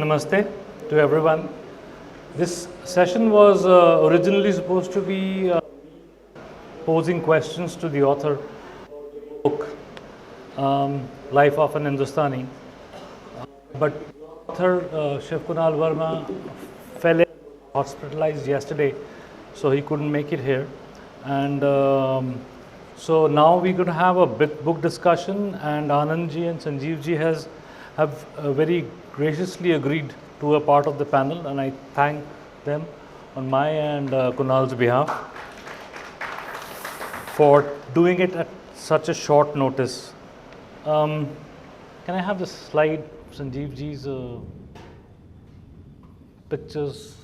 namaste to everyone. This session was originally supposed to be posing questions to the author of the book, Life of an Industani. But author Shiv Kunal Verma fell ill, hospitalized yesterday, so he couldn't make it here. And so now we're going to have a book discussion, and Anandji and Sanjeevji have very graciously agreed to a part of the panel, and I thank them on my and Kunal's behalf for doing it at such a short notice. Can I have the slide, Sanjeevji's pictures?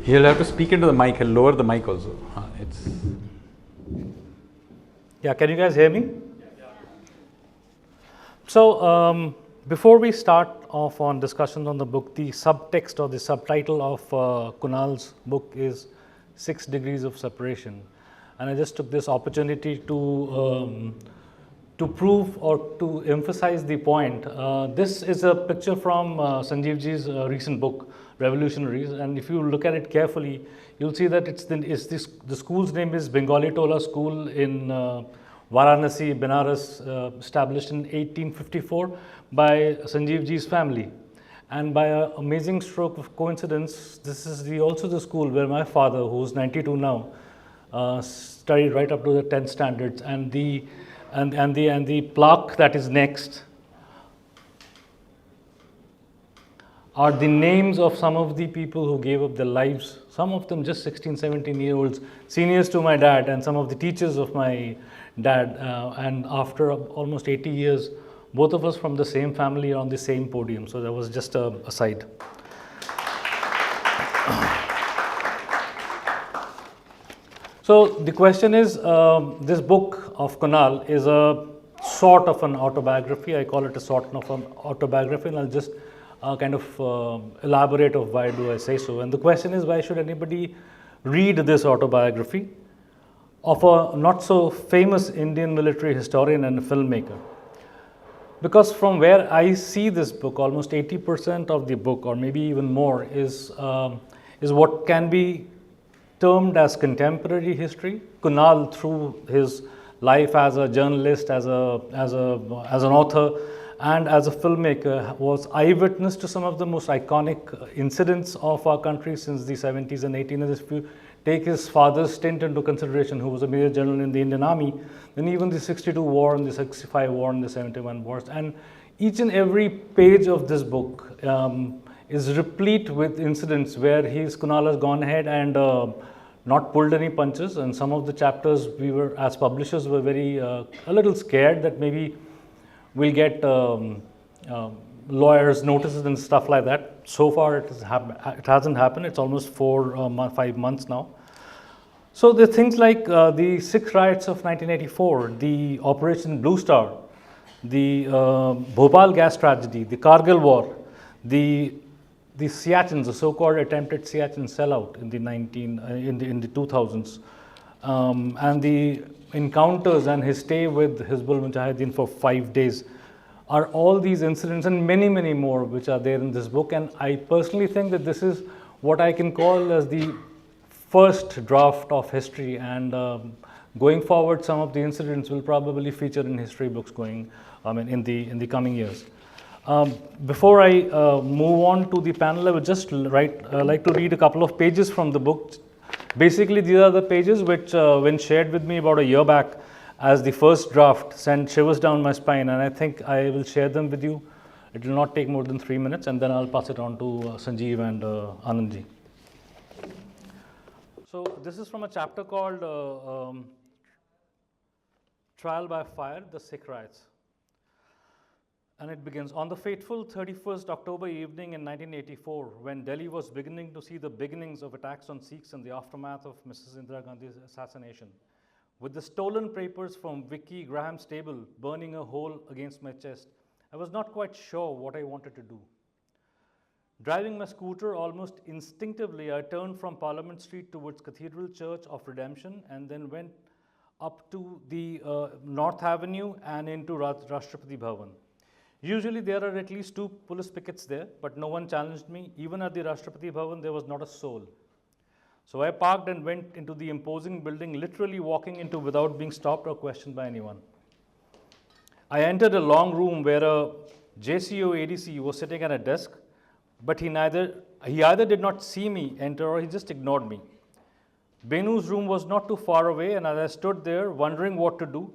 He'll have to speak into the mic. He'll lower the mic also. Yeah, can you guys hear me? Yeah. So, before we start off on discussion on the book, the subtext or the subtitle of Kunal's book is 6 Degrees of Separation. And I just took this opportunity to prove or to emphasize the point. This is a picture from Sanjeevji's recent book, Revolutionaries, and if you look at it carefully, you'll see that the school's name is Bengali Tola School in Varanasi, Benares, established in 1854 by Sanjeevji's family. And by an amazing stroke of coincidence, this is also the school where my father, who's 92 now, studied right up to the 10th standards, and the plaque that is next are the names of some of the people who gave up their lives, some of them just 16, 17-year-olds, seniors to my dad, and some of the teachers of my dad. And after almost 80 years, both of us from the same family are on the same podium. So that was just a aside. So the question is, this book of Kunal is a sort of an autobiography. I call it a sort of an autobiography, and I'll just kind of elaborate of why do I say so. And the question is, why should anybody read this autobiography of a not so famous Indian military historian and a filmmaker? Because from where I see this book, almost 80% of the book, or maybe even more, is what can be termed as contemporary history. Kunal, through his life as a journalist, as an author, and as a filmmaker, was eyewitness to some of the most iconic incidents of our country since the 70s and 80s. And if you take his father's stint into consideration, who was a major general in the Indian Army, then even the 62 war and the 65 war and the 71 wars. And each and every page of this book is replete with incidents where Kunal has gone ahead and not pulled any punches. And some of the chapters, we were, as publishers, were very a little scared that maybe we'll get lawyers' notices and stuff like that. So far, it hasn't happened. It's almost 5 months now. So the things like the 6 riots of 1984, the Operation Blue Star, the Bhopal gas tragedy, the Kargil war, the Siachen, the so-called attempted Siachen sellout in the 2000s, and the encounters and his stay with Hizbul Mujahideen for 5 days, are all these incidents and many, many more which are there in this book. And I personally think that this is what I can call as the first draft of history, and going forward, some of the incidents will probably feature in history books in the coming years. Before I move on to the panel, I would just like to read a couple of pages from the book. Basically, these are the pages which, when shared with me about a year back as the first draft, sent shivers down my spine, and I think I will share them with you. It will not take more than 3 minutes, and then I'll pass it on to Sanjeev and Anandji. So this is from a chapter called Trial by Fire, the Sikh Riots. And it begins, on the fateful 31st October evening in 1984, when Delhi was beginning to see the beginnings of attacks on Sikhs in the aftermath of Mrs. Indira Gandhi's assassination, with the stolen papers from Vicky Graham's table burning a hole against my chest, I was not quite sure what I wanted to do. Driving my scooter almost instinctively, I turned from Parliament Street towards Cathedral Church of Redemption and then went up to the North Avenue and into Rashtrapati Bhavan. Usually there are at least 2 police pickets there, but no one challenged me. Even at the Rashtrapati Bhavan, there was not a soul. So I parked and went into the imposing building, literally walking into without being stopped or questioned by anyone. I entered a long room where a JCO ADC was sitting at a desk, but he either did not see me enter or he just ignored me. Benu's room was not too far away, and as I stood there wondering what to do,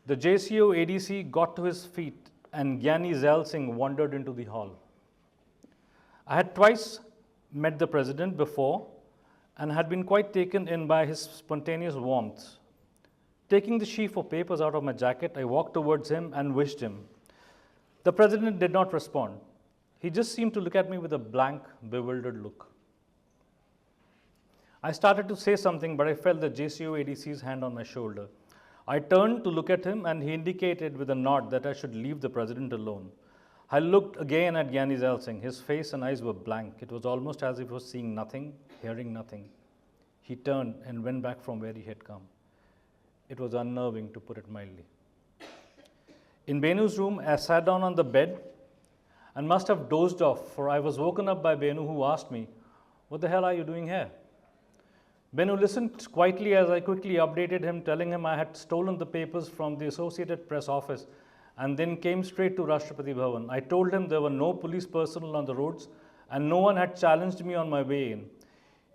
the JCO ADC got to his feet and Gyani Zail Singh wandered into the hall. I had twice met the president before and had been quite taken in by his spontaneous warmth. Taking the sheaf of papers out of my jacket, I walked towards him and wished him. The president did not respond. He just seemed to look at me with a blank, bewildered look. I started to say something, but I felt the JCO ADC's hand on my shoulder. I turned to look at him and he indicated with a nod that I should leave the president alone. I looked again at Gyani Zail Singh. His face and eyes were blank. It was almost as if he was seeing nothing, hearing nothing. He turned and went back from where he had come. It was unnerving, to put it mildly. In Benu's room, I sat down on the bed and must have dozed off, for I was woken up by Benu, who asked me, "What the hell are you doing here?" Benu listened quietly as I quickly updated him, telling him I had stolen the papers from the Associated Press office and then came straight to Rashtrapati Bhavan. I told him there were no police personnel on the roads and no one had challenged me on my way in.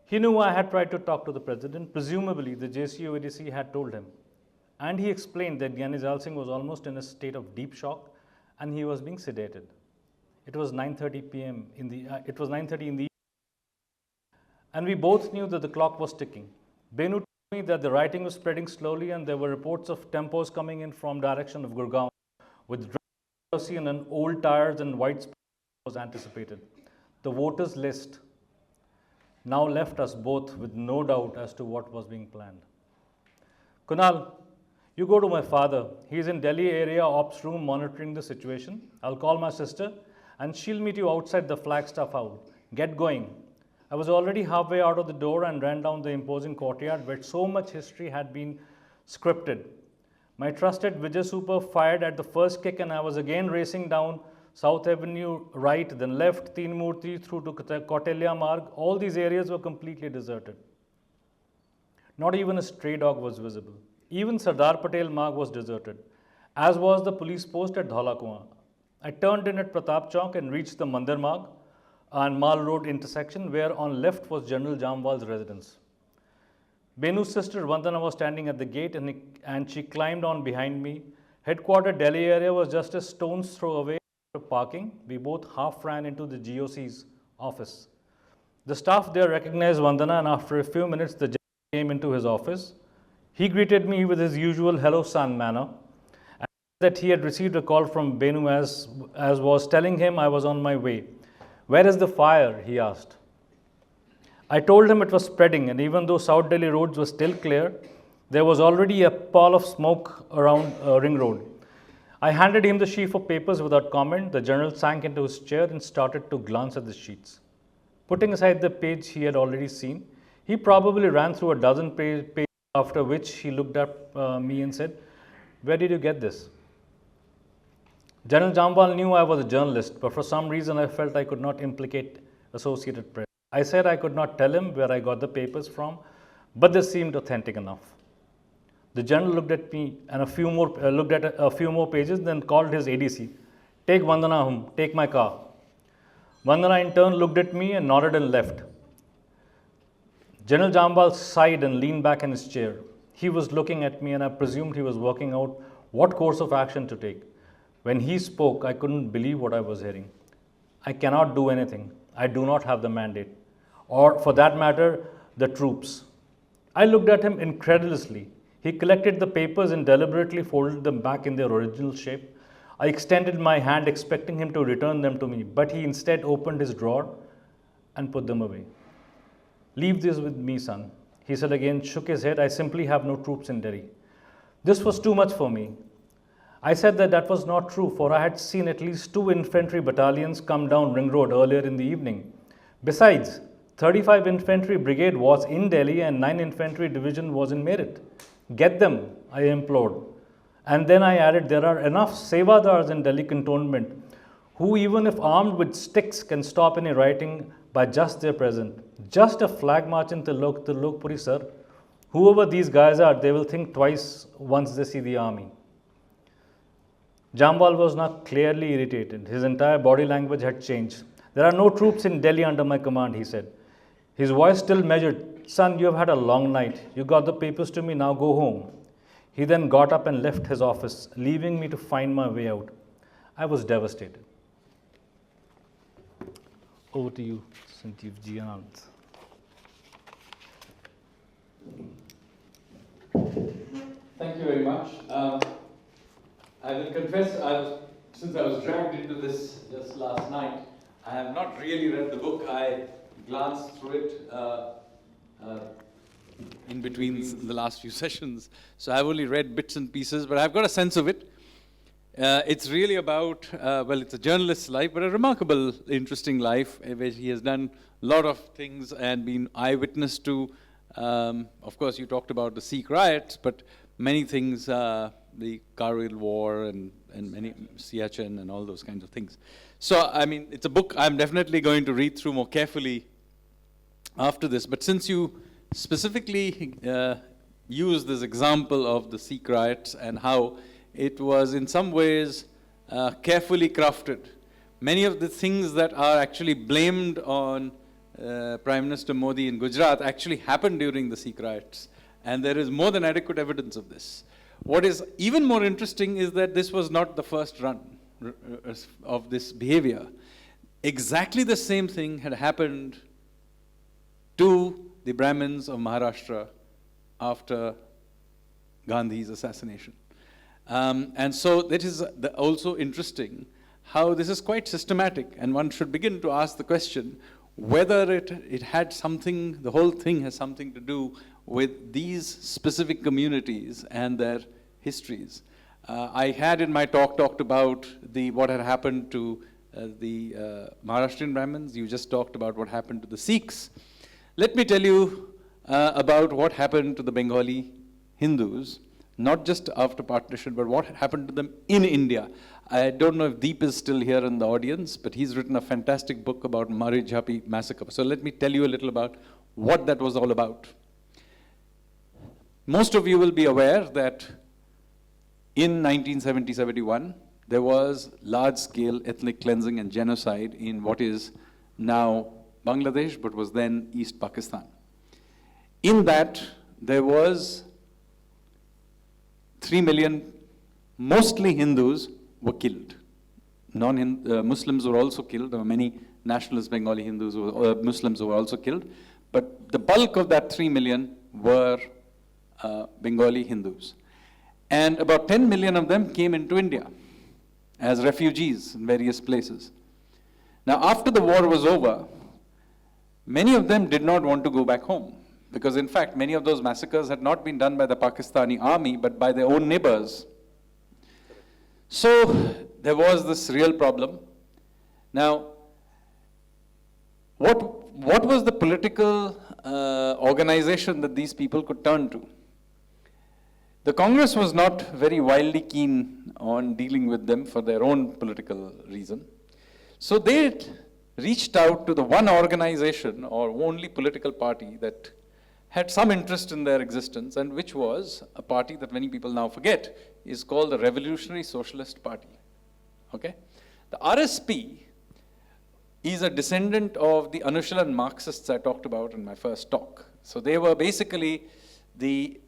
He knew I had tried to talk to the president. Presumably, the JCO ADC had told him. And he explained that Gyani Zail Singh was almost in a state of deep shock and he was being sedated. It was 9:30 p.m. in the evening, and we both knew that the clock was ticking. Benu told me that the writing was spreading slowly and there were reports of tempos coming in from direction of Gurgaon with kerosene and old tires and white was anticipated. The voters' list now left us both with no doubt as to what was being planned. "Kunal, you go to my father. He's in Delhi area ops room monitoring the situation. I'll call my sister and she'll meet you outside the Flagstaff House. Get going." I was already halfway out of the door and ran down the imposing courtyard where so much history had been scripted. My trusted Vijay Super fired at the first kick and I was again racing down South Avenue right, then left, Teen Murti through to Kautilya Marg. All these areas were completely deserted. Not even a stray dog was visible. Even Sardar Patel Marg was deserted, as was the police post at Dhaula Kuan. I turned in at Pratap Chowk and reached the Mandir Marg and Mal Road intersection, where on left was General Jamwal's residence. Benu's sister Vandana was standing at the gate and she climbed on behind me. Headquarter Delhi area was just a stone's throw away from parking. We both half ran into the GOC's office. The staff there recognized Vandana and after a few minutes the general came into his office. He greeted me with his usual "hello son" manner and said that he had received a call from Benu as was telling him I was on my way. "Where is the fire?" he asked. I told him it was spreading, and even though South Delhi roads were still clear, there was already a pall of smoke around Ring Road. I handed him the sheaf of papers without comment. The general sank into his chair and started to glance at the sheets. Putting aside the page he had already seen, he probably ran through a dozen pages, after which he looked at me and said, "Where did you get this?" General Jamwal knew I was a journalist, but for some reason I felt I could not implicate Associated Press. I said I could not tell him where I got the papers from, but this seemed authentic enough. The general looked at me and looked at a few more pages, then called his ADC. "Take Vandana home, take my car." Vandana in turn looked at me and nodded and left. General Jamwal sighed and leaned back in his chair. He was looking at me and I presumed he was working out what course of action to take. When he spoke, I couldn't believe what I was hearing. "I cannot do anything. I do not have the mandate. Or, for that matter, the troops." I looked at him incredulously. He collected the papers and deliberately folded them back in their original shape. I extended my hand expecting him to return them to me, but he instead opened his drawer and put them away. "Leave this with me, son," he said again, shook his head. "I simply have no troops in Delhi." This was too much for me. I said that was not true, for I had seen at least 2 infantry battalions come down Ring Road earlier in the evening. Besides, 35 Infantry Brigade was in Delhi and 9 Infantry Division was in Meerut. Get them, I implored. And then I added, there are enough Sevadars in Delhi cantonment who, even if armed with sticks, can stop any rioting by just their presence. Just a flag march in Tilokpuri, sir. Whoever these guys are, they will think twice once they see the army. Jambal was now clearly irritated. His entire body language had changed. There are no troops in Delhi under my command, he said. His voice still measured. Son, you have had a long night. You got the papers to me, now go home. He then got up and left his office, leaving me to find my way out. I was devastated. Over to you, Sanjeev Ji Anand. Thank you very much. I will confess, since I was dragged into this just last night, I have not really read the book. I glanced through it in between the last few sessions. So I've only read bits and pieces, but I've got a sense of it. It's really about, well, it's a journalist's life, but a remarkable, interesting life, where he has done a lot of things and been eyewitness to. Of course, you talked about the Sikh riots, but many things, the Kargil War and many Siachen and all those kinds of things. So, I mean, it's a book I'm definitely going to read through more carefully after this. But since you specifically used this example of the Sikh riots and how it was in some ways carefully crafted, many of the things that are actually blamed on Prime Minister Modi in Gujarat actually happened during the Sikh riots. And there is more than adequate evidence of this. What is even more interesting is that this was not the first run of this behavior. Exactly the same thing had happened to the Brahmins of Maharashtra after Gandhi's assassination. And so that is also interesting how this is quite systematic, and one should begin to ask the question whether it had something, the whole thing has something to do with these specific communities and their histories. I had in my talk talked about what had happened to the Maharashtrian Brahmins. You just talked about what happened to the Sikhs. Let me tell you about what happened to the Bengali Hindus, not just after partition, but what happened to them in India. I don't know if Deep is still here in the audience, but he's written a fantastic book about Mari Jhapi massacre. So let me tell you a little about what that was all about. Most of you will be aware that in 1970-71, there was large-scale ethnic cleansing and genocide in what is now Bangladesh, but was then East Pakistan. In that, there was 3 million, mostly Hindus, were killed. Muslims were also killed. There were many nationalist Bengali Hindus, Muslims who were also killed. But the bulk of that 3 million were Bengali Hindus. And about 10 million of them came into India as refugees in various places. Now, after the war was over, many of them did not want to go back home, because in fact, many of those massacres had not been done by the Pakistani army, but by their own neighbors. So there was this real problem. Now, what was the political organization that these people could turn to? The Congress was not very wildly keen on dealing with them for their own political reason. So they reached out to the one organization or only political party that had some interest in their existence, and which was a party that many people now forget, is called the Revolutionary Socialist Party. Okay? The RSP is a descendant of the Anushilan Marxists I talked about in my first talk. So they were basically the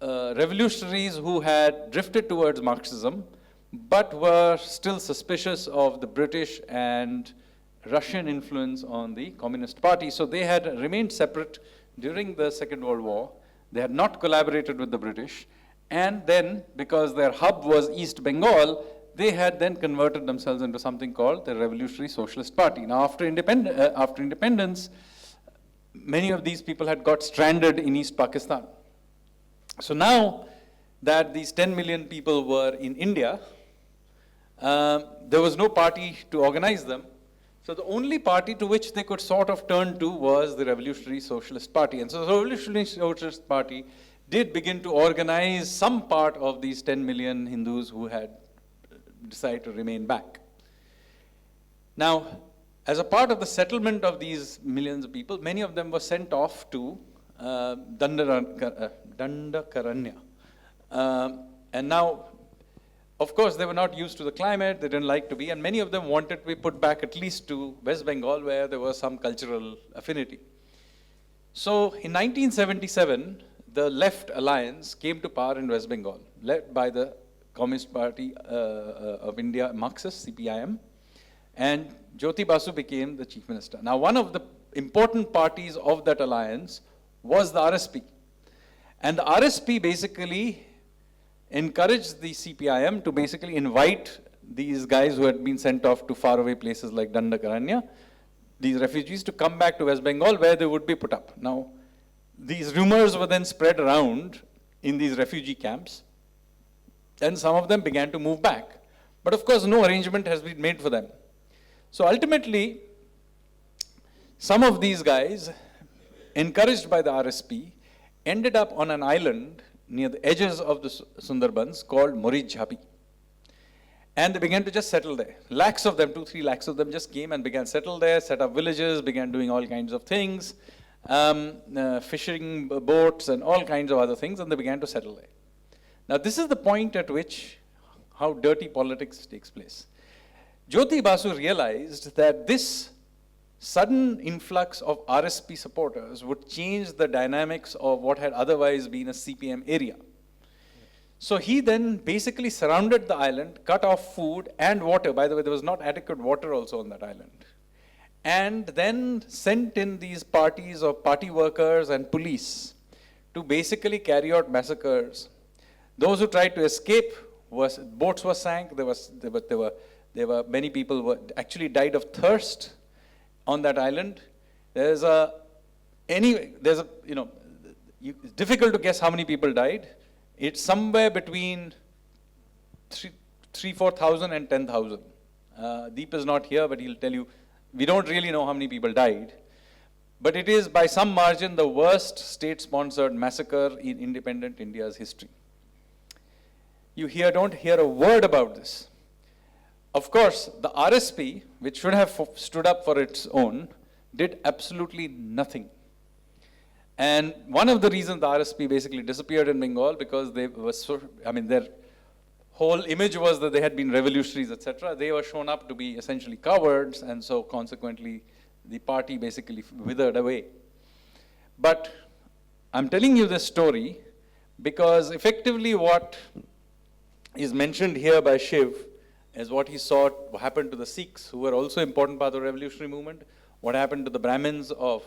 revolutionaries who had drifted towards Marxism, but were still suspicious of the British and Russian influence on the Communist Party. So they had remained separate during the Second World War. They had not collaborated with the British. And then, because their hub was East Bengal, they had then converted themselves into something called the Revolutionary Socialist Party. Now, after independence, many of these people had got stranded in East Pakistan. So now that these 10 million people were in India, there was no party to organize them. So the only party to which they could sort of turn to was the Revolutionary Socialist Party. And so the Revolutionary Socialist Party did begin to organize some part of these 10 million Hindus who had decided to remain back. Now, as a part of the settlement of these millions of people, many of them were sent off to Dandakaranya. And now, of course, they were not used to the climate, they didn't like to be, and many of them wanted to be put back at least to West Bengal, where there was some cultural affinity. So, in 1977, the left alliance came to power in West Bengal, led by the Communist Party of India, Marxist, CPIM, and Jyoti Basu became the chief minister. Now, one of the important parties of that alliance was the RSP. And the RSP basically encouraged the CPIM to basically invite these guys who had been sent off to faraway places like Dandakaranya, these refugees, to come back to West Bengal where they would be put up. Now, these rumors were then spread around in these refugee camps, and some of them began to move back. But of course, no arrangement has been made for them. So ultimately, some of these guys, encouraged by the RSP, ended up on an island near the edges of the Sundarbans called Morijhapi. And they began to just settle there. Lakhs of them, 2-3 lakhs of them just came and began to settle there, set up villages, began doing all kinds of things, fishing boats and all kinds of other things, and they began to settle there. Now this is the point at which how dirty politics takes place. Jyoti Basu realized that this sudden influx of RSP supporters would change the dynamics of what had otherwise been a CPM area. So he then basically surrounded the island, cut off food and water. By the way, there was not adequate water also on that island. And then sent in these parties of party workers and police to basically carry out massacres. Those who tried to escape, boats were sank, many people were actually died of thirst on that island. It's difficult to guess how many people died. It's somewhere between 4,000 and 10,000. Deep is not here, but he'll tell you, we don't really know how many people died. But it is by some margin the worst state-sponsored massacre in independent India's history. You don't hear a word about this. Of course, the RSP, which should have stood up for its own, did absolutely nothing. And one of the reasons the RSP basically disappeared in Bengal because their whole image was that they had been revolutionaries, etc. They were shown up to be essentially cowards, and so consequently the party basically withered away. But I'm telling you this story because effectively what is mentioned here by Shiv is what he saw happen to the Sikhs, who were also an important part of the revolutionary movement. What happened to the Brahmins of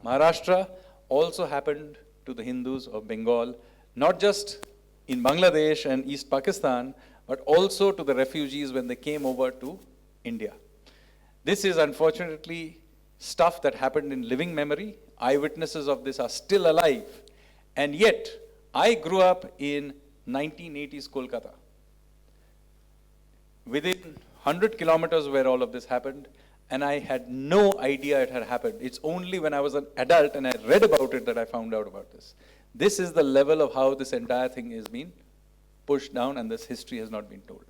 Maharashtra also happened to the Hindus of Bengal, not just in Bangladesh and East Pakistan, but also to the refugees when they came over to India. This is unfortunately stuff that happened in living memory. Eyewitnesses of this are still alive. And yet, I grew up in 1980s Kolkata. Within 100 kilometers where all of this happened, and I had no idea it had happened. It's only when I was an adult and I read about it that I found out about this. This is the level of how this entire thing is being pushed down, and this history has not been told.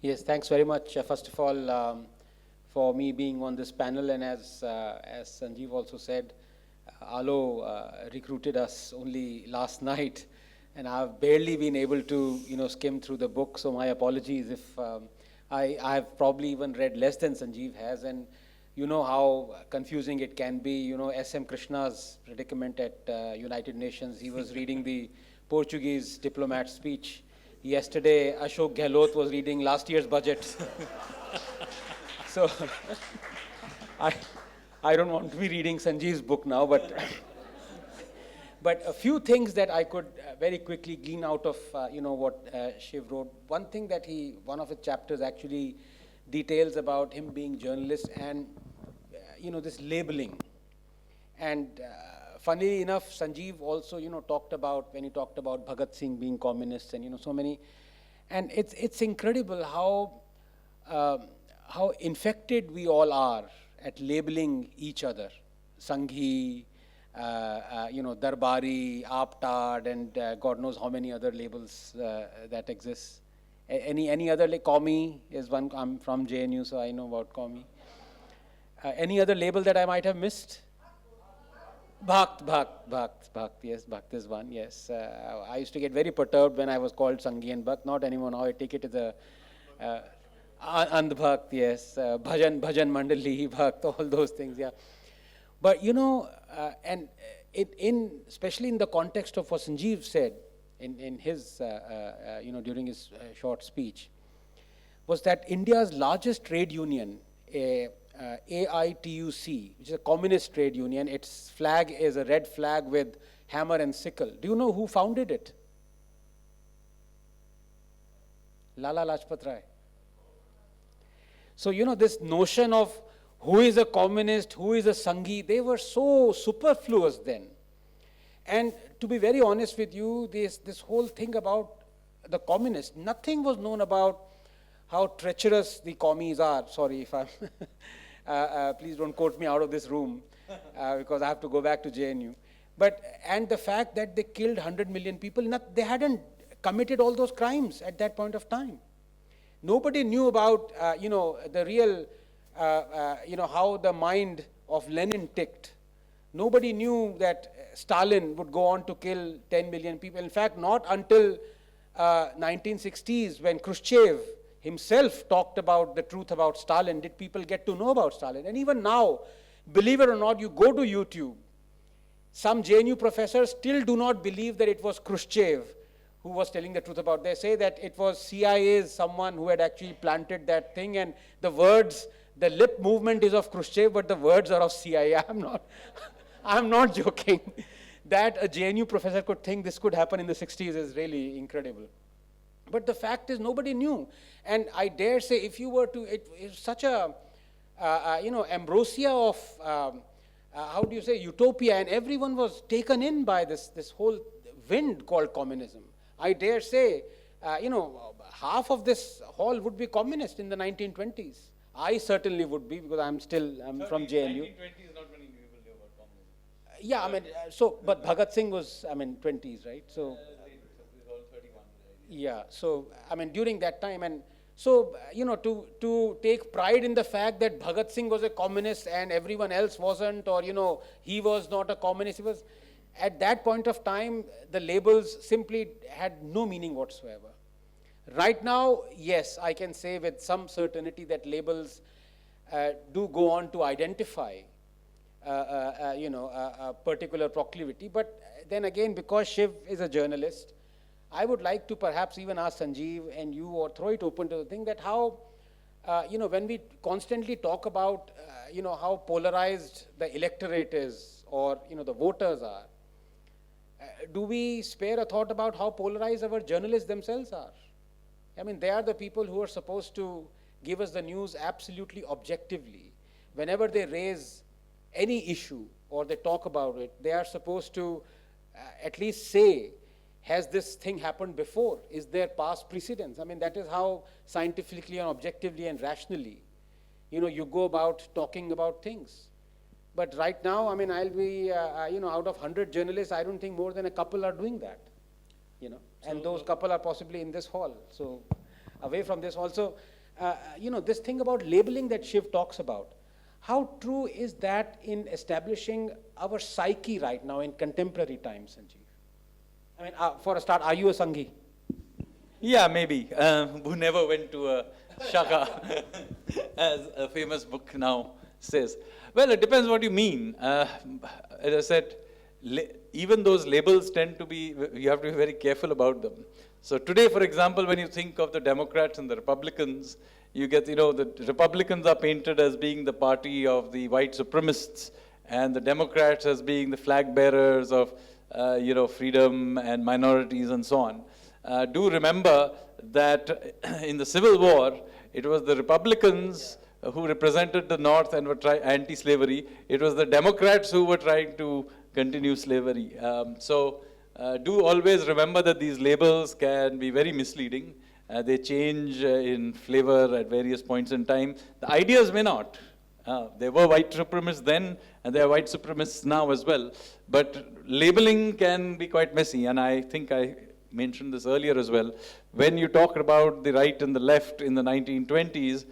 Yes, thanks very much. First of all, for me being on this panel, and as Sanjeev also said, Alo recruited us only last night, and I've barely been able to, skim through the book. So my apologies if I've probably even read less than Sanjeev has, and you know how confusing it can be. S.M. Krishna's predicament at United Nations. He was reading the Portuguese diplomat's speech. Yesterday, Ashok Gehlot was reading last year's budget. So I don't want to be reading Sanjeev's book now, but a few things that I could very quickly glean out of what Shiv wrote. One thing that one of his chapters actually details about him being journalist and this labeling. And funnily enough, Sanjeev also talked about, when he talked about Bhagat Singh being communist and so many, and it's incredible how infected we all are at labeling each other, Sanghi, Darbari, Aptad, and God knows how many other labels that exist. Any other, like Qawmi is one. I'm from JNU, so I know about Qawmi. Any other label that I might have missed? Bhakt, yes, Bhakt is one, yes. I used to get very perturbed when I was called Sangi and Bhakt, not anymore now, I take it as a Andh-Bhakt, yes, Bhajan Mandali, Bhakt, all those things, yeah. But and especially in the context of what Sanjeev said in his, during his short speech, was that India's largest trade union, AITUC, which is a communist trade union, its flag is a red flag with hammer and sickle. Do you know who founded it? Lala Lajpat Rai. So, this notion of who is a communist, who is a Sanghi, they were so superfluous then. And to be very honest with you, this whole thing about the communists, nothing was known about how treacherous the commies are. Sorry if I'm, please don't quote me out of this room because I have to go back to JNU. And the fact that they killed 100 million people, they hadn't committed all those crimes at that point of time. Nobody knew about, the real, how the mind of Lenin ticked. Nobody knew that Stalin would go on to kill 10 million people. In fact, not until 1960s when Khrushchev himself talked about the truth about Stalin did people get to know about Stalin. And even now, believe it or not, you go to YouTube, some JNU professors still do not believe that it was Khrushchev who was telling the truth about. They say that it was CIA's someone who had actually planted that thing, and the words, the lip movement is of Khrushchev, but the words are of CIA. I'm not joking. That a JNU professor could think this could happen in the 60s is really incredible. But the fact is nobody knew. And I dare say if you were to, it's such a, ambrosia of, utopia, and everyone was taken in by this whole wind called communism. I dare say, half of this hall would be communist in the 1920s. I certainly would be because I'm from JNU. 1920 is not many people knew about communism. Yeah, but Bhagat Singh was, 20s, right? So. Yeah, so, during that time, and so, to take pride in the fact that Bhagat Singh was a communist and everyone else wasn't, or, he was not a communist, at that point of time, the labels simply had no meaning whatsoever. Right now, yes, I can say with some certainty that labels do go on to identify, a particular proclivity, but then again, because Shiv is a journalist, I would like to perhaps even ask Sanjeev and you, or throw it open to the thing that how, when we constantly talk about, how polarized the electorate is, or, the voters are, do we spare a thought about how polarized our journalists themselves are? They are the people who are supposed to give us the news absolutely objectively. Whenever they raise any issue or they talk about it, they are supposed to at least say, has this thing happened before? Is there past precedence? That is how scientifically and objectively and rationally, you go about talking about things. But right now, I'll be, out of 100 journalists, I don't think more than a couple are doing that, and those couple are possibly in this hall. So away from this also, this thing about labeling that Shiv talks about, how true is that in establishing our psyche right now in contemporary times, Sanjeev? For a start, are you a Sanghi? Yeah, maybe. Who never went to a shaka, as a famous book now says. Well, it depends what you mean. As I said, even those labels tend to be, you have to be very careful about them. So today, for example, when you think of the Democrats and the Republicans, you get, the Republicans are painted as being the party of the white supremacists, and the Democrats as being the flag bearers of freedom and minorities and so on. Do remember that in the Civil War, it was the Republicans who represented the North and were anti-slavery. It was the Democrats who were trying to continue slavery. Do always remember that these labels can be very misleading. They change in flavor at various points in time. The ideas may not. There were white supremacists then, and there are white supremacists now as well. But labeling can be quite messy, and I think I mentioned this earlier as well. When you talk about the right and the left in the 1920s,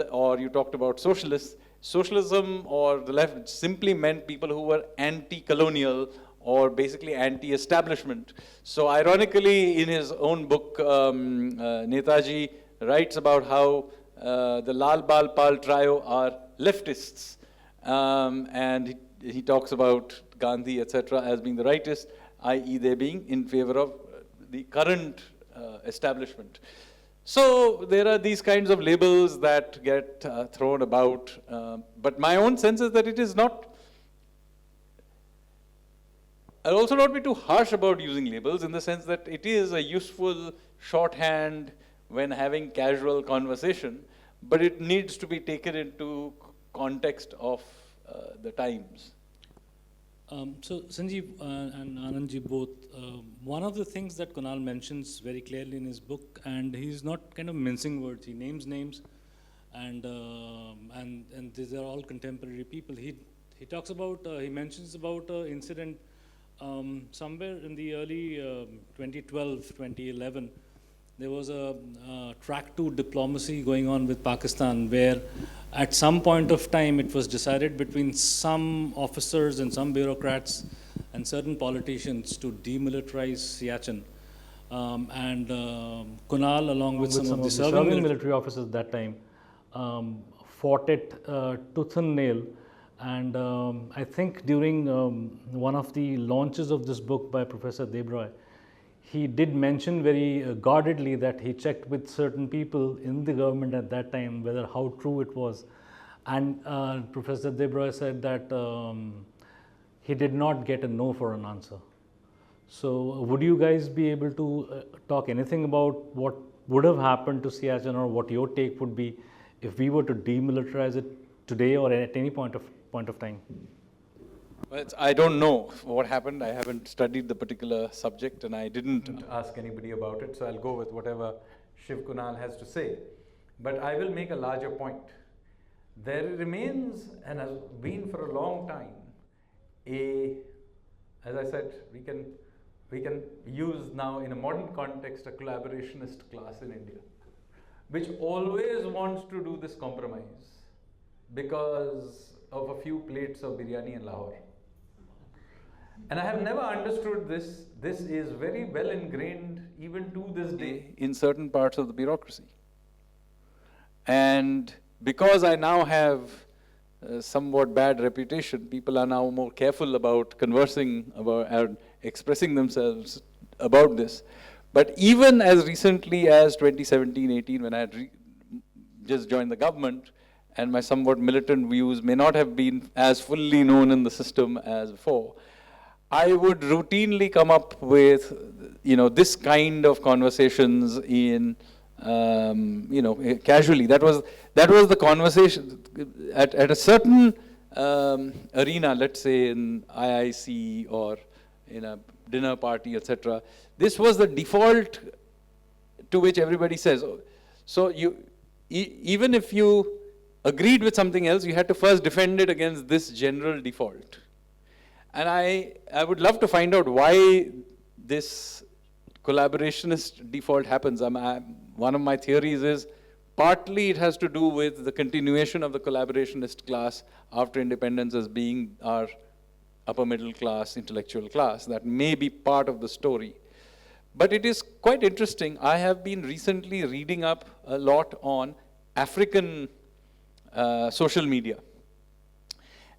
or you talked about socialists, socialism or the left simply meant people who were anti-colonial or basically anti-establishment. So ironically, in his own book, Netaji writes about how the Lal Bal Pal trio are leftists. And he talks about Gandhi, etc., as being the rightist, i.e. they being in favor of the current establishment. So there are these kinds of labels that get thrown about. But my own sense is that it is not, I'll also not be too harsh about using labels in the sense that it is a useful shorthand when having casual conversation, but it needs to be taken into context of the times. So Sanjeev and Anandji both, one of the things that Kunal mentions very clearly in his book, and he's not kind of mincing words, he names names, and these are all contemporary people. He talks about, he mentions about an incident somewhere in the early 2012, 2011, there was a track 2 diplomacy going on with Pakistan, where at some point of time it was decided between some officers and some bureaucrats and certain politicians to demilitarize Siachen. Kunal, along with some of the serving military officers at that time, fought it tooth and nail. And I think during one of the launches of this book by Professor Debroy, he did mention very guardedly that he checked with certain people in the government at that time whether how true it was. And Professor Debroy said that he did not get a no for an answer. So would you guys be able to talk anything about what would have happened to Siachen, or what your take would be if we were to demilitarize it today or at any point of time? Well, I don't know what happened. I haven't studied the particular subject, and I didn't ask anybody about it, so I'll go with whatever Shiv Kunal has to say. But I will make a larger point. There remains, and has been for a long time, as I said, we can use now in a modern context a collaborationist class in India, which always wants to do this compromise because of a few plates of biryani in Lahore. And I have never understood this. This is very well ingrained even to this day in certain parts of the bureaucracy. And because I now have a somewhat bad reputation, people are now more careful about conversing about and expressing themselves about this. But even as recently as 2017-18, when I had just joined the government, and my somewhat militant views may not have been as fully known in the system as before, I would routinely come up with, this kind of conversations in, casually. That was the conversation at a certain arena, let's say in IIC or in a dinner party, etc. This was the default to which everybody says. So even if you agreed with something else, you had to first defend it against this general default. And I would love to find out why this collaborationist default happens. One of my theories is partly it has to do with the continuation of the collaborationist class after independence as being our upper middle class, intellectual class. That may be part of the story. But it is quite interesting. I have been recently reading up a lot on African social media.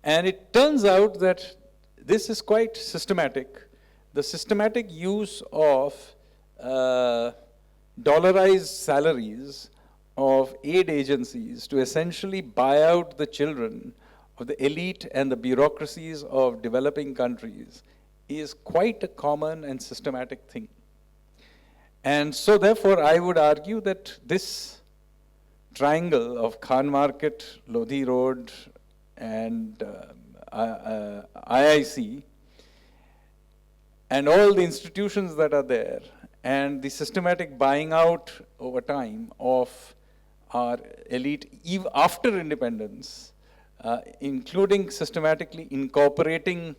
And it turns out that this is quite systematic. The systematic use of dollarized salaries of aid agencies to essentially buy out the children of the elite and the bureaucracies of developing countries is quite a common and systematic thing. And so therefore I would argue that this triangle of Khan Market, Lodhi Road, and IIC, and all the institutions that are there, and the systematic buying out over time of our elite, even after independence, including systematically incorporating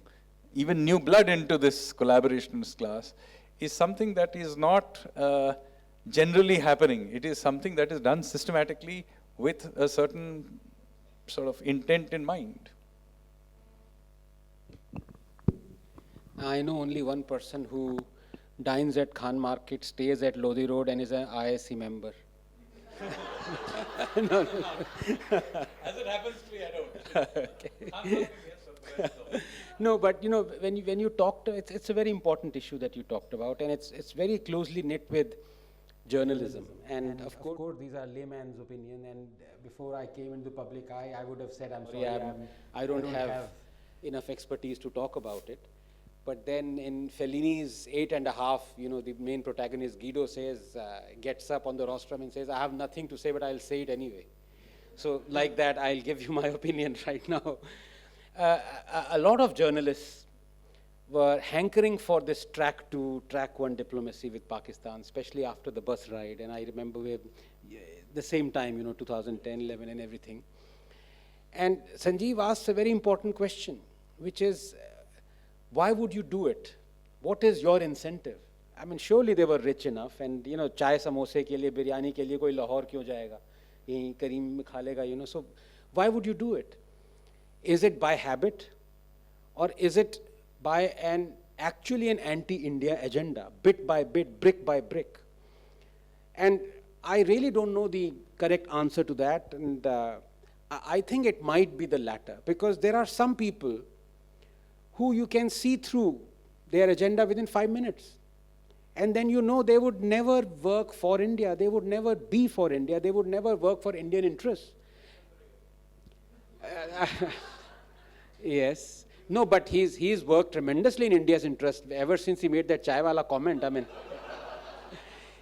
even new blood into this collaborationist class, is something that is not generally happening. It is something that is done systematically with a certain sort of intent in mind. I know only one person who dines at Khan Market, stays at Lodi Road, and is an ISC member. No. As it happens to me, I don't. No, but you know, when you talked, it's a very important issue that you talked about, and it's very closely knit with journalism. And of course, these are layman's opinion. And before I came into public eye, I would have said, I'm sorry, I don't have enough expertise to talk about it. But then in Fellini's 8.5, you know, the main protagonist Guido says, gets up on the rostrum and says, I have nothing to say, but I'll say it anyway. So like that, I'll give you my opinion right now. A lot of journalists were hankering for this track 2, track 1 diplomacy with Pakistan, especially after the bus ride. And I remember the same time, you know, 2010, 11 and everything. And Sanjeev asks a very important question, which is, why would you do it? What is your incentive? I mean, surely they were rich enough, and you know, chai samose ke liye, biryani ke liye koi Lahore kyun jayega? Yahin Kareem mein kha lega, you know. So why would you do it? Is it by habit, or is it by actually an anti-India agenda, bit by bit, brick by brick? And I really don't know the correct answer to that, and I think it might be the latter, because there are some people who you can see through their agenda within 5 minutes. And then you know they would never work for India, they would never be for India, they would never work for Indian interests. Yes. No, but he's worked tremendously in India's interest ever since he made that chai wala comment. I mean,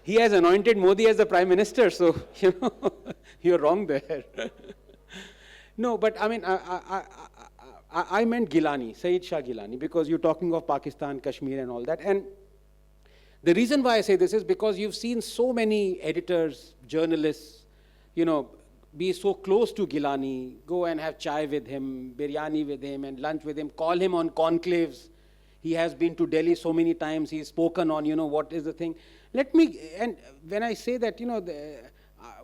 he has anointed Modi as the Prime Minister, so, you know, you're wrong there. No, but I mean, I meant Gilani, Saeed Shah Gilani, because you're talking of Pakistan, Kashmir and all that. And the reason why I say this is because you've seen so many editors, journalists, you know, be so close to Gilani, go and have chai with him, biryani with him and lunch with him, call him on conclaves. He has been to Delhi so many times, he's spoken on, you know, what is the thing. And when I say that, you know,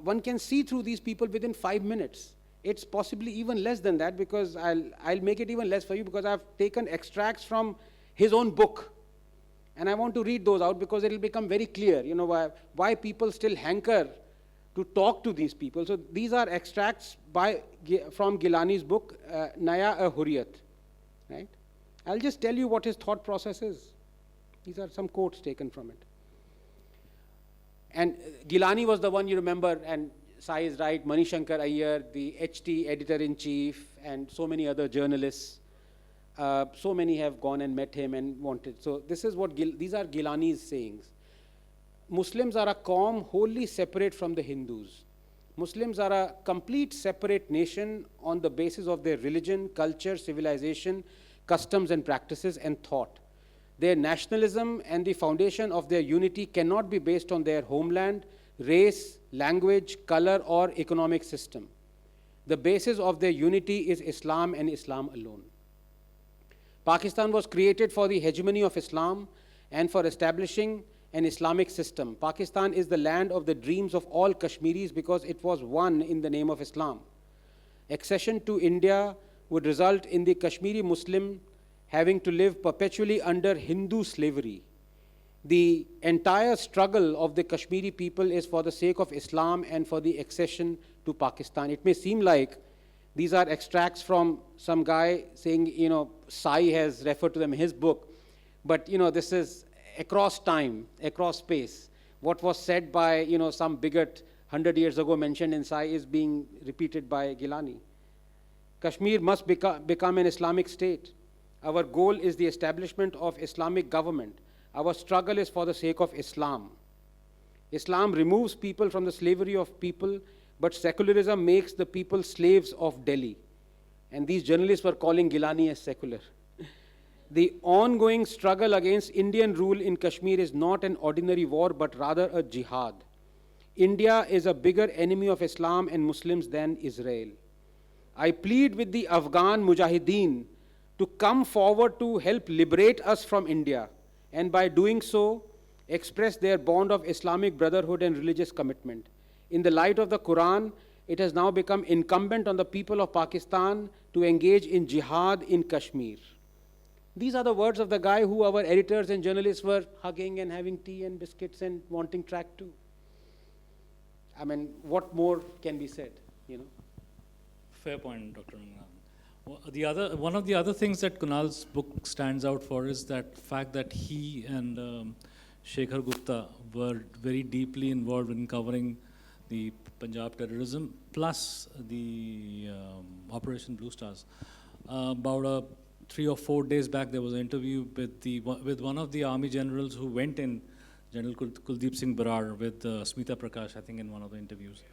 one can see through these people within 5 minutes. It's possibly even less than that, because I'll make it even less for you, because I've taken extracts from his own book. And I want to read those out because it'll become very clear, you know, why people still hanker to talk to these people. So these are extracts from Gilani's book, Naya-e-Hurriyat, right? I'll just tell you what his thought process is. These are some quotes taken from it. And Gilani was the one, you remember, and Sai is right, Manishankar Iyer, the HT editor-in-chief, and so many other journalists. So many have gone and met him and wanted. So this is what, these are Gilani's sayings. Muslims are a qaum wholly separate from the Hindus. Muslims are a complete separate nation on the basis of their religion, culture, civilization, customs and practices and thought. Their nationalism and the foundation of their unity cannot be based on their homeland, race, language, color or economic system. The basis of their unity is Islam and Islam alone. Pakistan was created for the hegemony of Islam and for establishing an Islamic system. Pakistan is the land of the dreams of all Kashmiris because it was one in the name of Islam. Accession to India would result in the Kashmiri Muslim having to live perpetually under Hindu slavery. The entire struggle of the Kashmiri people is for the sake of Islam and for the accession to Pakistan. It may seem like these are extracts from some guy saying, you know, Sai has referred to them in his book, but, you know, this is across time, across space. What was said by, you know, some bigot 100 years ago mentioned in Sai is being repeated by Gilani. Kashmir must become an Islamic state. Our goal is the establishment of Islamic government. Our struggle is for the sake of Islam. Islam removes people from the slavery of people, but secularism makes the people slaves of Delhi. And these journalists were calling Gilani as secular. The ongoing struggle against Indian rule in Kashmir is not an ordinary war, but rather a jihad. India is a bigger enemy of Islam and Muslims than Israel. I plead with the Afghan Mujahideen to come forward to help liberate us from India, and by doing so, express their bond of Islamic brotherhood and religious commitment. In the light of the Quran, it has now become incumbent on the people of Pakistan to engage in jihad in Kashmir. These are the words of the guy who our editors and journalists were hugging and having tea and biscuits and wanting track to. I mean, what more can be said, you know? Fair point, Dr. Ranganathan. One of the other things that Kunal's book stands out for is that fact that he and Shekhar Gupta were very deeply involved in covering the Punjab terrorism, plus the Operation Blue Stars. About 3 or 4 days back, there was an interview with one of the army generals who went in, General Kuldeep Singh Barar, with Smita Prakash, I think, in one of the interviews.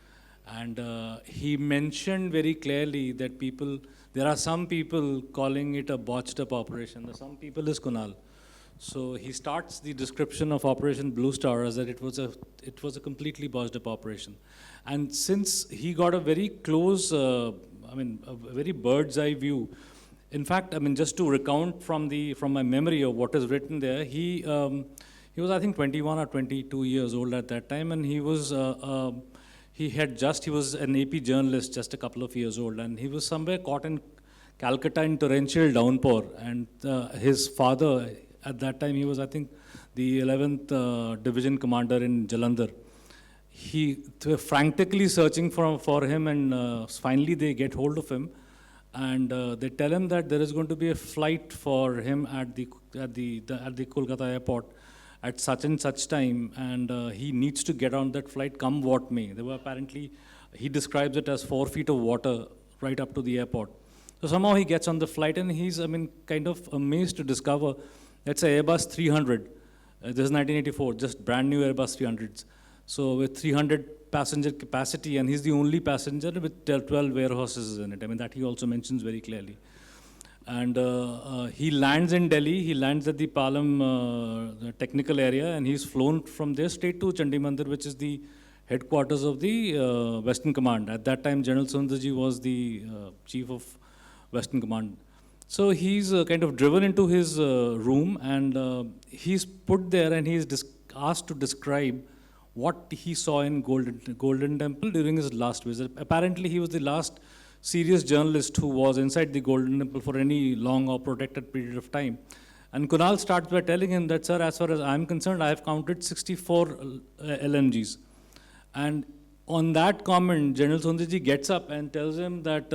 And he mentioned very clearly that there are some people calling it a botched up operation. The some people is Kunal. So he starts the description of Operation Blue Star as that it was a completely botched up operation. And since he got a very close, a very bird's eye view. In fact, just to recount from my memory of what is written there, he was, I think, 21 or 22 years old at that time, and he was an AP journalist, just a couple of years old, and he was somewhere caught in Calcutta in torrential downpour, and his father, at that time, he was, I think, the 11th Division Commander in Jalandhar. They were frantically searching for him, and finally they get hold of him, and they tell him that there is going to be a flight for him at the Kolkata airport at such and such time, and he needs to get on that flight come what may. There were apparently, he describes it as 4 feet of water right up to the airport. So somehow he gets on the flight, and he's, kind of amazed to discover that's a Airbus 300. This is 1984, just brand new Airbus 300s. So with 300 passenger capacity, and he's the only passenger with 12 warehouses in it. That he also mentions very clearly. And he lands in Delhi, he lands at the Palam the technical area, and he's flown from there straight to Chandimandir, which is the headquarters of the Western Command. At that time, General Sundarji was the chief of Western Command. So he's kind of driven into his room, and he's put there, and he's asked to describe what he saw in Golden Temple during his last visit. Apparently, he was the last serious journalist who was inside the Golden Temple for any long or protracted period of time. And Kunal starts by telling him that, sir, as far as I'm concerned, I have counted 64 LMGs. And on that comment, General Sundarji gets up and tells him that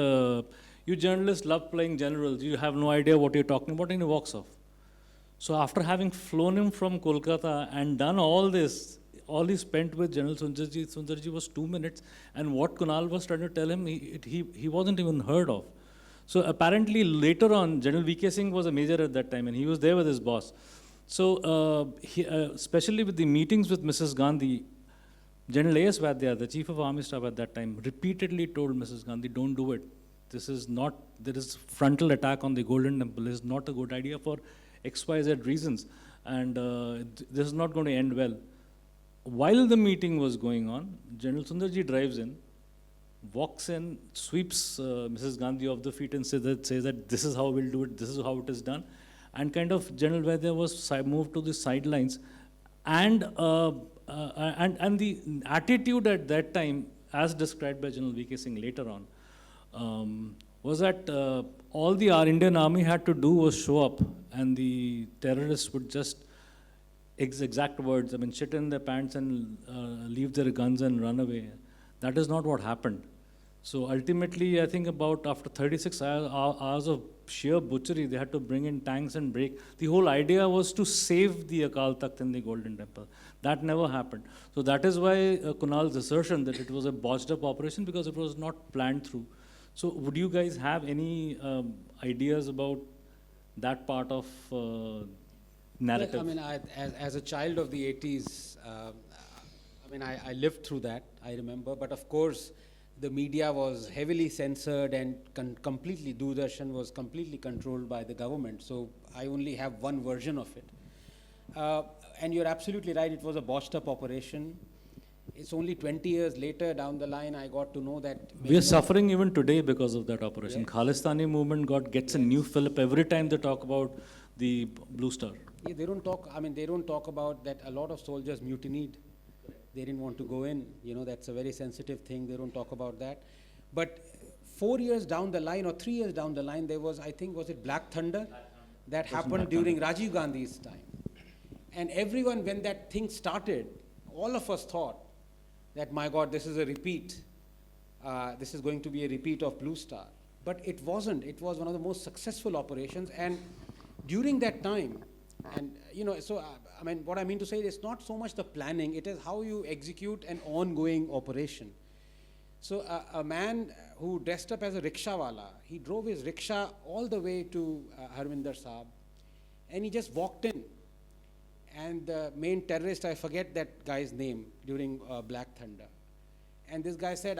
you journalists love playing generals, you have no idea what you're talking about, and he walks off. So after having flown him from Kolkata and done all this, all he spent with General Sundarji was 2 minutes, and what Kunal was trying to tell him, he wasn't even heard of. So apparently later on, General V.K. Singh was a major at that time, and he was there with his boss. So especially with the meetings with Mrs. Gandhi, General A.S. Vaidya, the chief of army staff at that time, repeatedly told Mrs. Gandhi, don't do it. There is frontal attack on the Golden Temple. It's not a good idea for XYZ reasons, and this is not going to end well. While the meeting was going on, General Sundarji drives in, walks in, sweeps Mrs. Gandhi off the feet and says that this is how we'll do it, this is how it is done. And kind of General Vaidya was moved to the sidelines. And the attitude at that time, as described by General V.K. Singh later on, was that all the Indian army had to do was show up, and the terrorists would just, exact words, shit in their pants and leave their guns and run away. That is not what happened. So ultimately, I think about after 36 hours of sheer butchery, they had to bring in tanks and break. The whole idea was to save the Akal Takht in the Golden Temple. That never happened. So that is why Kunal's assertion that it was a botched up operation, because it was not planned through. So would you guys have any ideas about that part of narrative? Well, as a child of the 80s, I lived through that, I remember. But of course, the media was heavily censored, and completely, Doordarshan was completely controlled by the government. So I only have one version of it. And you're absolutely right, it was a botched up operation. it's only 20 years later down the line I got to know that. We are suffering even today because of that operation. Yes. Khalistani movement gets a new fillip every time they talk about the Blue Star. Yeah, they don't talk, I mean, they don't talk about that a lot of soldiers mutinied. They didn't want to go in, you know, that's a very sensitive thing, they don't talk about that. But 4 years down the line or 3 years down the line, there was, I think, was it Black Thunder? That happened during Rajiv Gandhi's time. And everyone, when that thing started, all of us thought that, my God, this is a repeat. This is going to be a repeat of Blue Star. But it wasn't. It was one of the most successful operations. And during that time, and you know, so I mean, what I mean to say is not so much the planning, it is how you execute an ongoing operation. So a man who dressed up as a rickshawala, he drove his rickshaw all the way to Harminder Sahib, and he just walked in. And the main terrorist, I forget that guy's name during Black Thunder. And this guy said,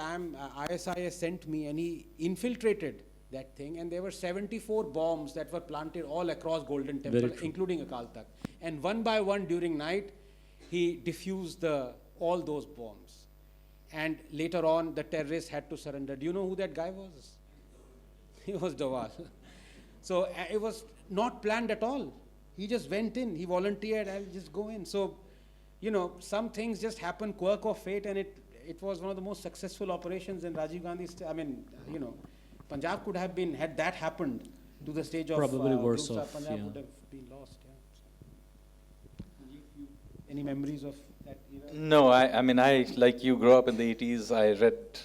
ISI has sent me, and he infiltrated that thing. And there were 74 bombs that were planted all across Golden Temple, including Akal Takht. And one by one during night, he diffused all those bombs. And later on, the terrorists had to surrender. Do you know who that guy was? He was Dawal. So it was not planned at all. He just went in, he volunteered, I'll just go in. So, you know, some things just happen, quirk of fate, and it was one of the most successful operations in Rajiv Gandhi's, I mean, you know, Punjab could have been, had that happened to the stage of probably worse off, Punjab would have been lost. Yeah. Any memories of that era? No, I mean, like you, grew up in the 80s. I read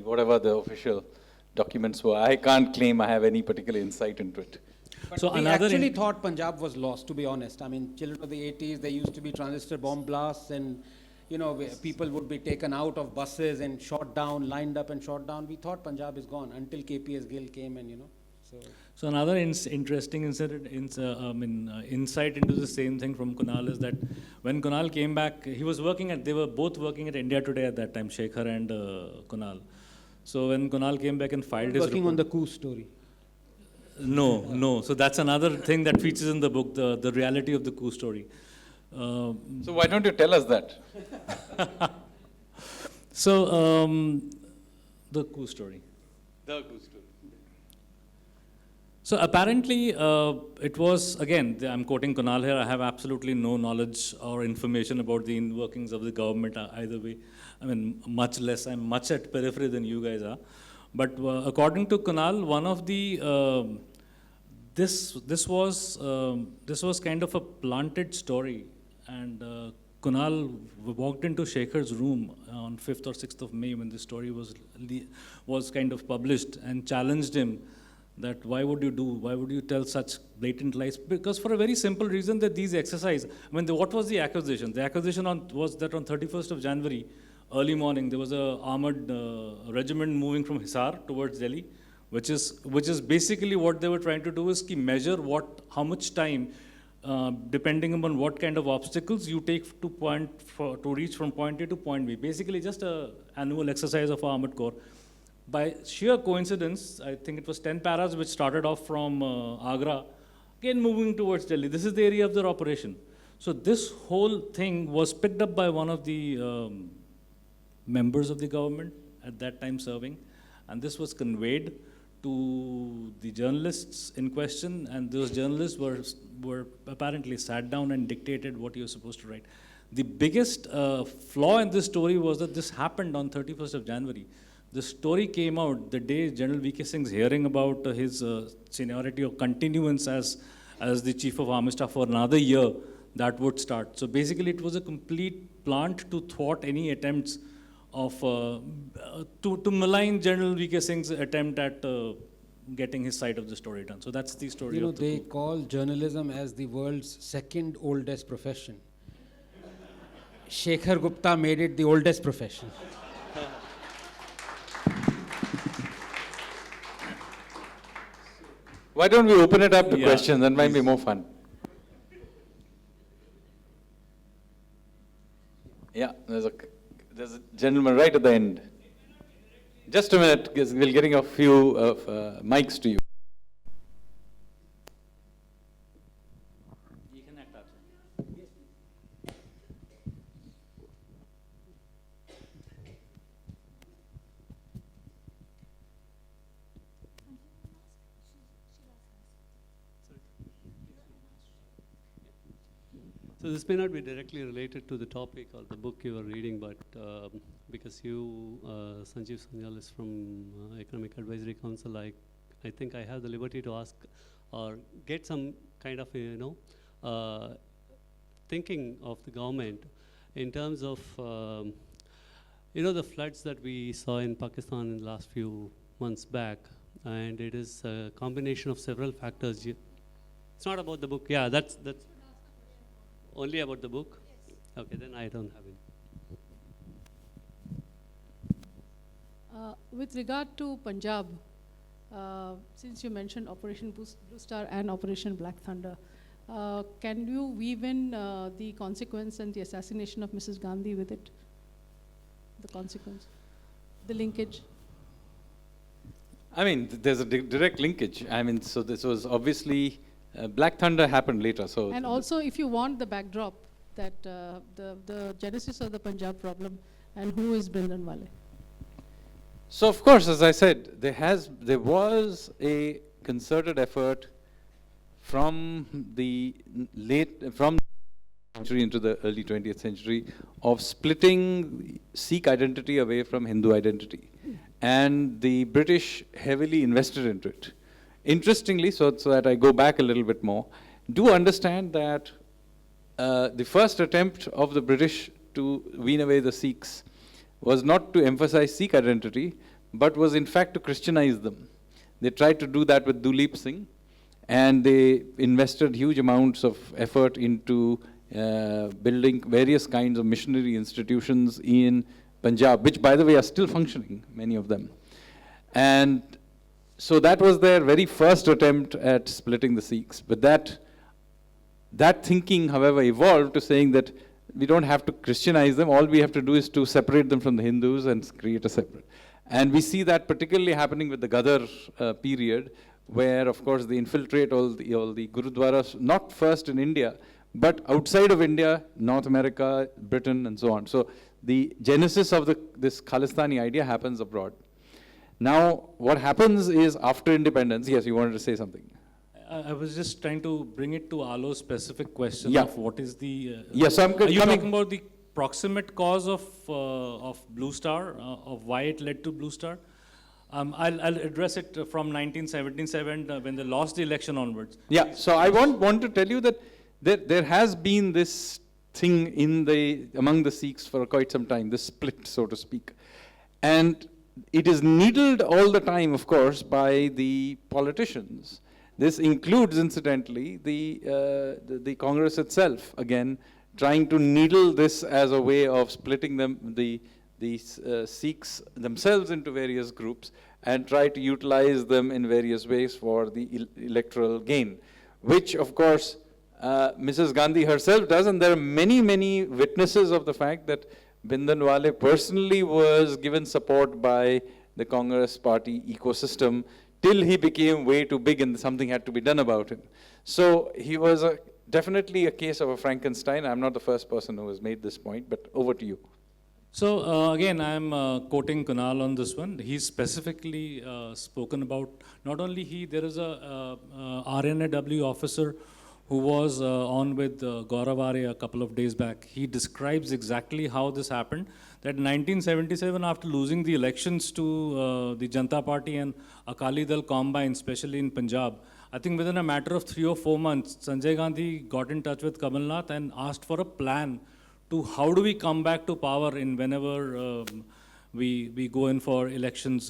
whatever the official documents were. I can't claim I have any particular insight into it. But so we actually thought Punjab was lost, to be honest. I mean, children of the 80s, there used to be transistor bomb blasts, and you know, people would be taken out of buses and shot down, lined up and shot down. We thought Punjab is gone until KPS Gill came, and you know. So another interesting insight into the same thing from Kunal is that when Kunal came back, they were both working at India Today at that time, Shekhar and Kunal. So when Kunal came back and filed his report, working on the coup story. No. So that's another thing that features in the book, the reality of the coup story. So why don't you tell us that? So the coup story. The coup story. So apparently it was, again, I'm quoting Kunal here, I have absolutely no knowledge or information about the workings of the government either way. I mean, much less, I'm much at periphery than you guys are. But according to Kunal, one of the this was kind of a planted story, and Kunal walked into Shekhar's room on 5th or 6th of May when the story was kind of published, and challenged him that why would you tell such blatant lies? Because for a very simple reason that these exercises, I mean, what was the accusation? The accusation was that on 31st of January, early morning, there was a armored regiment moving from Hisar towards Delhi, which is basically what they were trying to do is measure how much time, depending upon what kind of obstacles you take to reach from point A to point B. Basically, just an annual exercise of armored corps. By sheer coincidence, I think it was 10 paras which started off from Agra, again moving towards Delhi. This is the area of their operation. So this whole thing was picked up by one of the members of the government at that time serving, and this was conveyed to the journalists in question, and those journalists were apparently sat down and dictated what you're supposed to write. The biggest flaw in this story was that this happened on 31st of January. The story came out the day General V.K. Singh's hearing about his seniority or continuance as the Chief of Army Staff for another year that would start. So basically it was a complete plant to thwart any attempts of to malign General V.K. Singh's attempt at getting his side of the story done. So that's the story. You know, they call journalism as the world's second oldest profession. Shekhar Gupta made it the oldest profession. Why don't we open it up to questions? That might be more fun. Yeah, there's a gentleman right at the end. Just a minute, we're getting a few mics to you. So this may not be directly related to the topic or the book you were reading, but because you, Sanjeev Sanyal, is from Economic Advisory Council, I think I have the liberty to ask or get some kind of, thinking of the government in terms of, the floods that we saw in Pakistan in the last few months back, and it is a combination of several factors. It's not about the book. Yeah, that's only about the book? Yes. Okay, then I don't have it. With regard to Punjab, since you mentioned Operation Blue Star and Operation Black Thunder, can you weave in the consequence and the assassination of Mrs. Gandhi with it? The consequence, the linkage? I mean, there's a direct linkage. I mean, so this was obviously, Black Thunder happened later. So and also, if you want the backdrop, that the genesis of the Punjab problem, and who is Brindan Wale? So of course, as I said, there was a concerted effort from the century into the early 20th century of splitting Sikh identity away from Hindu identity, and the British heavily invested into it. Interestingly, so that I go back a little bit more, do understand that the first attempt of the British to wean away the Sikhs was not to emphasize Sikh identity, but was in fact to Christianize them. They tried to do that with Duleep Singh, and they invested huge amounts of effort into building various kinds of missionary institutions in Punjab, which by the way are still functioning, many of them. And so that was their very first attempt at splitting the Sikhs. But that thinking, however, evolved to saying that we don't have to Christianize them, all we have to do is to separate them from the Hindus and create a separate. And we see that particularly happening with the Ghadar period, where of course they infiltrate all the Gurudwaras, not first in India, but outside of India, North America, Britain, and so on. So the genesis of this Khalistani idea happens abroad. Now, what happens is after independence, yes, you wanted to say something. I was just trying to bring it to Alo's specific question Yeah. of what is the... Yes, I'm are you coming... talking about the proximate cause of Blue Star, of why it led to Blue Star? I'll address it from 1977 when they lost the election onwards. Yeah, so I want to tell you that there has been this thing among the Sikhs for quite some time, this split, so to speak. And it is needled all the time, of course, by the politicians. This includes, incidentally, the Congress itself, again, trying to needle this as a way of splitting the Sikhs themselves into various groups and try to utilize them in various ways for the electoral gain, which, of course, Mrs. Gandhi herself does, and there are many, many witnesses of the fact that Brindan Wale personally was given support by the Congress party ecosystem till he became way too big and something had to be done about him. So he was definitely a case of a Frankenstein. I'm not the first person who has made this point, but over to you. So again, I'm quoting Kunal on this one. He's specifically spoken about, not only there is a RNAW officer who was on with Gaurav Arya a couple of days back. He describes exactly how this happened. That 1977, after losing the elections to the Janata Party and Akali Dal combined, especially in Punjab, I think within a matter of 3 or 4 months, Sanjay Gandhi got in touch with Kamal Nath and asked for a plan to how do we come back to power in whenever we go in for elections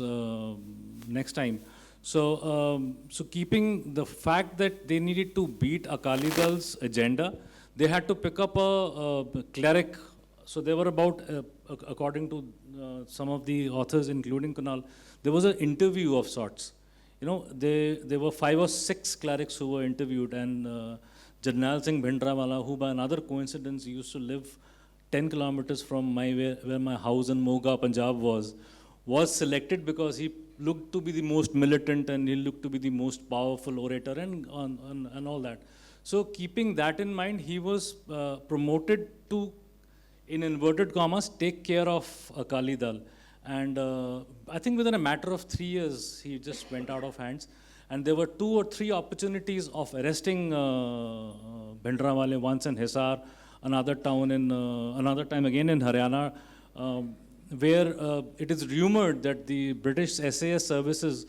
next time. So, so keeping the fact that they needed to beat Akali Dal's agenda, they had to pick up a cleric. So there were about, according to some of the authors, including Kunal, there was an interview of sorts. You know, there were 5 or 6 clerics who were interviewed, and Jarnail Singh Bhindranwala, who by another coincidence used to live 10 kilometers from where my house in Moga, Punjab was selected because he looked to be the most militant and he looked to be the most powerful orator and all that. So keeping that in mind, he was promoted to, in inverted commas, take care of Akali Dal. And I think within a matter of 3 years, he just went out of hands. And there were 2 or 3 opportunities of arresting Bhindranwale, once in Hisar, another town in, another time again in Haryana, where it is rumored that the British SAS services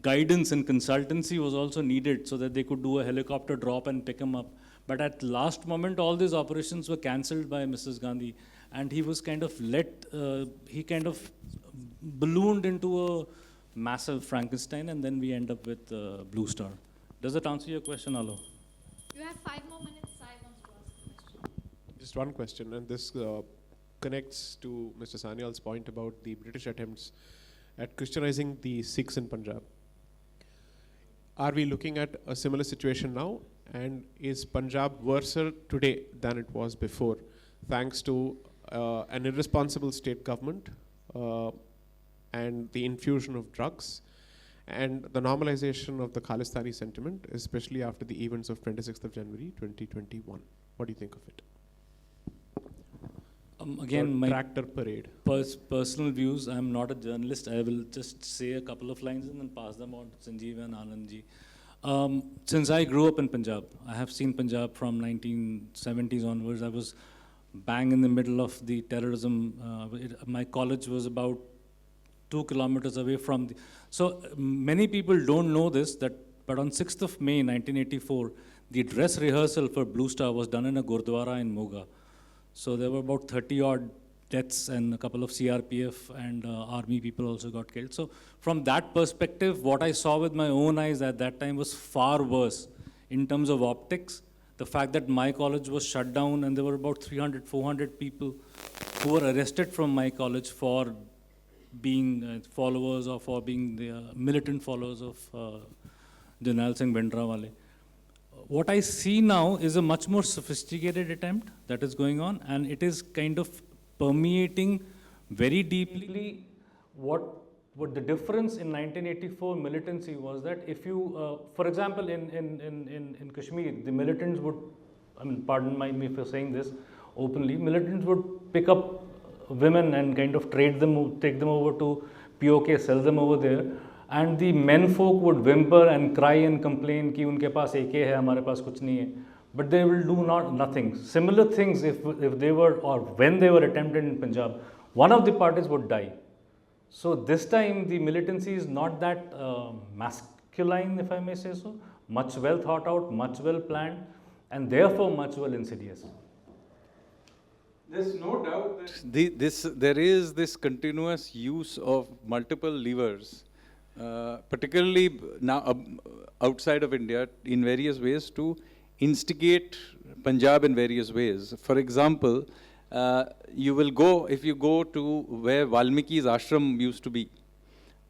guidance and consultancy was also needed so that they could do a helicopter drop and pick him up. But at last moment, all these operations were cancelled by Mrs. Gandhi, and he was kind of he kind of ballooned into a massive Frankenstein, and then we end up with Blue Star. Does that answer your question, Alo? You have 5 more minutes. I want to ask a question. Just one question, and this connects to Mr. Sanyal's point about the British attempts at Christianizing the Sikhs in Punjab. Are we looking at a similar situation now? And is Punjab worse today than it was before, thanks to an irresponsible state government and the infusion of drugs and the normalization of the Khalistani sentiment, especially after the events of 26th of January 2021? What do you think of it? Again, my tractor parade. Personal views. I'm not a journalist. I will just say a couple of lines and then pass them on to Sanjeev and Anandji. Since I grew up in Punjab, I have seen Punjab from 1970s onwards. I was bang in the middle of the terrorism. My college was about 2 kilometers away from the... So many people don't know this, but on 6th of May 1984, the dress rehearsal for Blue Star was done in a Gurdwara in Moga. So there were about 30 odd deaths, and a couple of CRPF and army people also got killed. So from that perspective, what I saw with my own eyes at that time was far worse in terms of optics. The fact that my college was shut down and there were about 300, 400 people who were arrested from my college for being followers or for being the militant followers of Janal Singh Bhindranwale. What I see now is a much more sophisticated attempt that is going on, and it is kind of permeating very deeply. What the difference in 1984 militancy was that if you, for example, in Kashmir, the militants would, I mean, pardon me for saying this openly, militants would pick up women and kind of trade them, take them over to POK, sell them over there. And the men folk would whimper and cry and complain कि उनके पास AK है, हमारे पास कुछ नहीं है. But they will do nothing. Similar things if they were, or when they were attempted in Punjab, one of the parties would die. So this time the militancy is not that masculine, if I may say so, much well thought out, much well planned, and therefore much well insidious. There's no doubt that there is this continuous use of multiple levers, particularly now outside of India, in various ways to instigate Punjab in various ways. For example, you will go, if you go to where Valmiki's ashram used to be,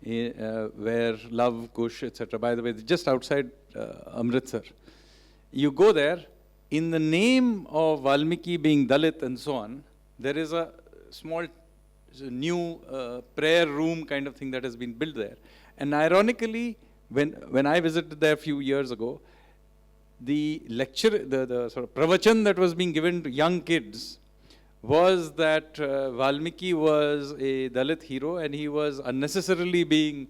where Love, Kush, etc., by the way, just outside Amritsar. You go there, in the name of Valmiki being Dalit and so on, there is a small new prayer room kind of thing that has been built there. And ironically, when I visited there a few years ago, the lecture, the sort of pravachan that was being given to young kids was that Valmiki was a Dalit hero and he was unnecessarily being,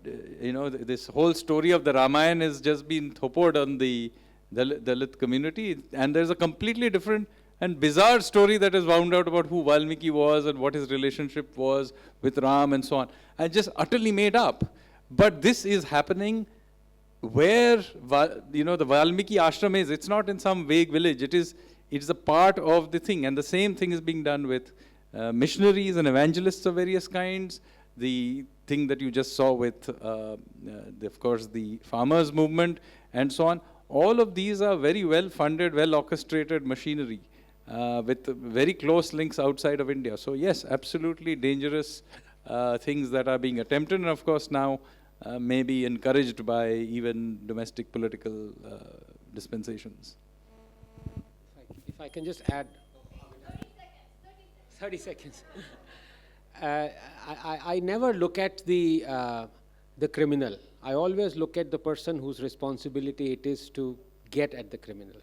this whole story of the Ramayana has just been thopoed on the Dalit community. And there's a completely different and bizarre story that is wound out about who Valmiki was and what his relationship was with Ram and so on. And just utterly made up. But this is happening where, the Valmiki ashram is. It's not in some vague village. It's a part of the thing. And the same thing is being done with missionaries and evangelists of various kinds. The thing that you just saw with, of course, the farmers' movement and so on. All of these are very well funded, well orchestrated machinery with very close links outside of India. So yes, absolutely dangerous things that are being attempted, and of course now may be encouraged by even domestic political dispensations. If I can just add 30 seconds. I never look at the criminal. I always look at the person whose responsibility it is to get at the criminal.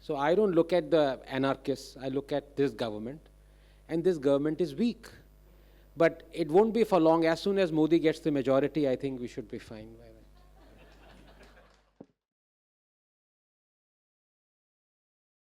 So I don't look at the anarchists, I look at this government, and this government is weak. But it won't be for long. As soon as Modi gets the majority, I think we should be fine.